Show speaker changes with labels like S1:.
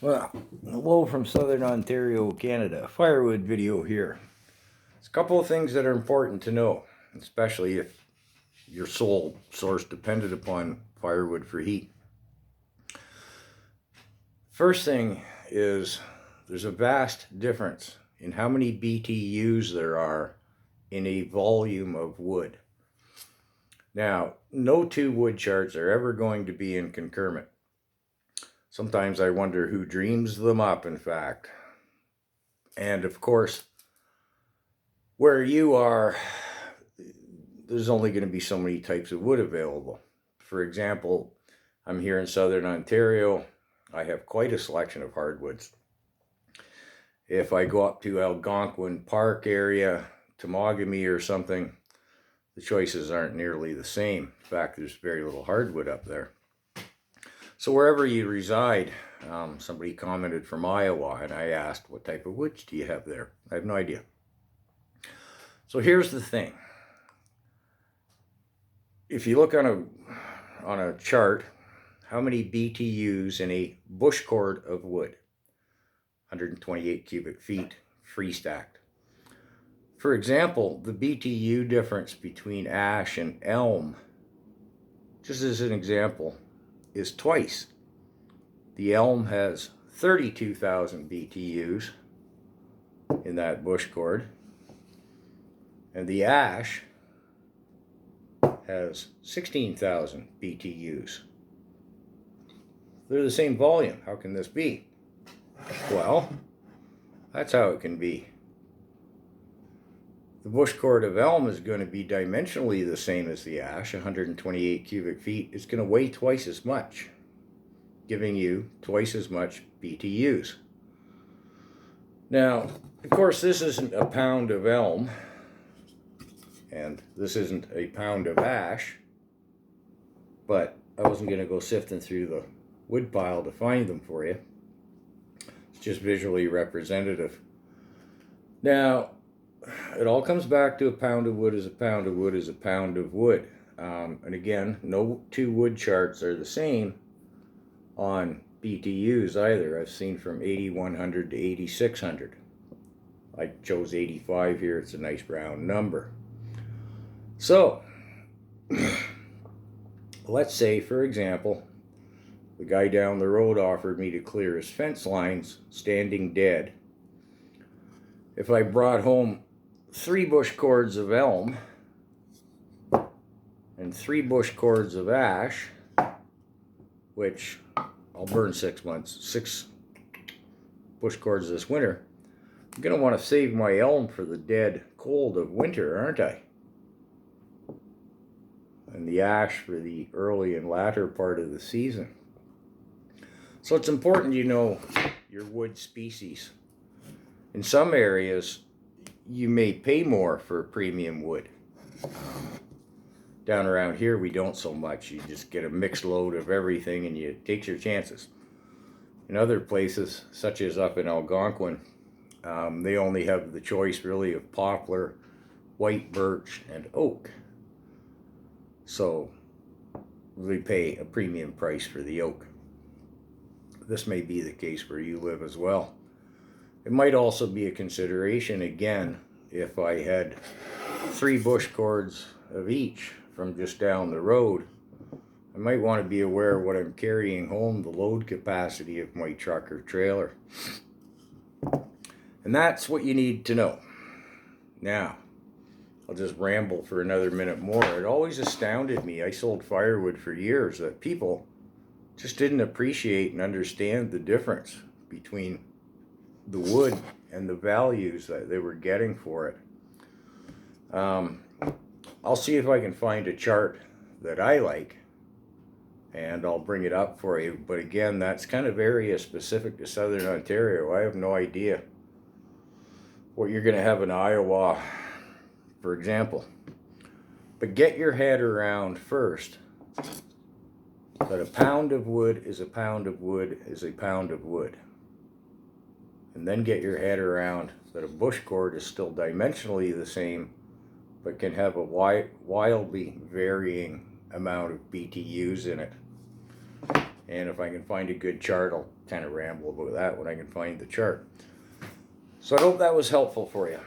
S1: Well, hello from Southern Ontario, Canada. Firewood video here. There's a couple of things that are important to know, especially if your sole source depended upon firewood for heat. First thing is there's a vast difference in how many BTUs there are in a volume of wood. Now, no two wood charts are ever going to be in concurrent. Sometimes I wonder who dreams them up, in fact. And of course, where you are, there's only going to be so many types of wood available. For example, I'm here in Southern Ontario. I have quite a selection of hardwoods. If I go up to Algonquin Park area, Temagami or something, the choices aren't nearly the same. In fact, there's very little hardwood up there. So wherever you reside, somebody commented from Iowa, and I asked, what type of woods do you have there? I have no idea. So here's the thing. If you look on a chart, how many BTUs in a bush cord of wood? 128 cubic feet, free stacked. For example, the BTU difference between ash and elm, just as an example, is twice. The elm has 32,000 BTUs in that bush cord, and the ash has 16,000 BTUs. They're the same volume. How can this be? Well, that's how it can be. The bush cord of elm is going to be dimensionally the same as the ash, 128 cubic feet. It's going to weigh twice as much, giving you twice as much BTUs. Now, of course, this isn't a pound of elm, and this isn't a pound of ash, but I wasn't going to go sifting through the wood pile to find them for you. It's just visually representative. Now, it all comes back to a pound of wood is a pound of wood is a pound of wood. And again, no two wood charts are the same on BTUs either. I've seen from 8100 to 8600. I chose 85 here. It's a nice round number. So, let's say, for example, the guy down the road offered me to clear his fence lines standing dead. If I brought home 3 bush cords of elm and 3 bush cords of ash, which I'll burn 6 months, 6 bush cords this winter, I'm going to want to save my elm for the dead cold of winter, aren't I? And the ash for the early and latter part of the season. So it's important you know your wood species. In some areas, you may pay more for premium wood. Down around here, we don't so much. You just get a mixed load of everything and you take your chances. In other places, such as up in Algonquin, they only have the choice really of poplar, white birch, and oak. So we pay a premium price for the oak. This may be the case where you live as well. It might also be a consideration, again, if I had 3 bush cords of each from just down the road. I might want to be aware of what I'm carrying home, the load capacity of my truck or trailer. And that's what you need to know. Now, I'll just ramble for another minute more. It always astounded me, I sold firewood for years, that people just didn't appreciate and understand the difference between the wood and the values that they were getting for it. I'll see if I can find a chart that I like, and I'll bring it up for you. But again, that's kind of area specific to Southern Ontario. I have no idea what you're going to have in Iowa, for example. But get your head around first that a pound of wood is a pound of wood is a pound of wood. And then get your head around that a bush cord is still dimensionally the same, but can have a wildly varying amount of BTUs in it. And if I can find a good chart, I'll kind of ramble about that when I can find the chart. So I hope that was helpful for you.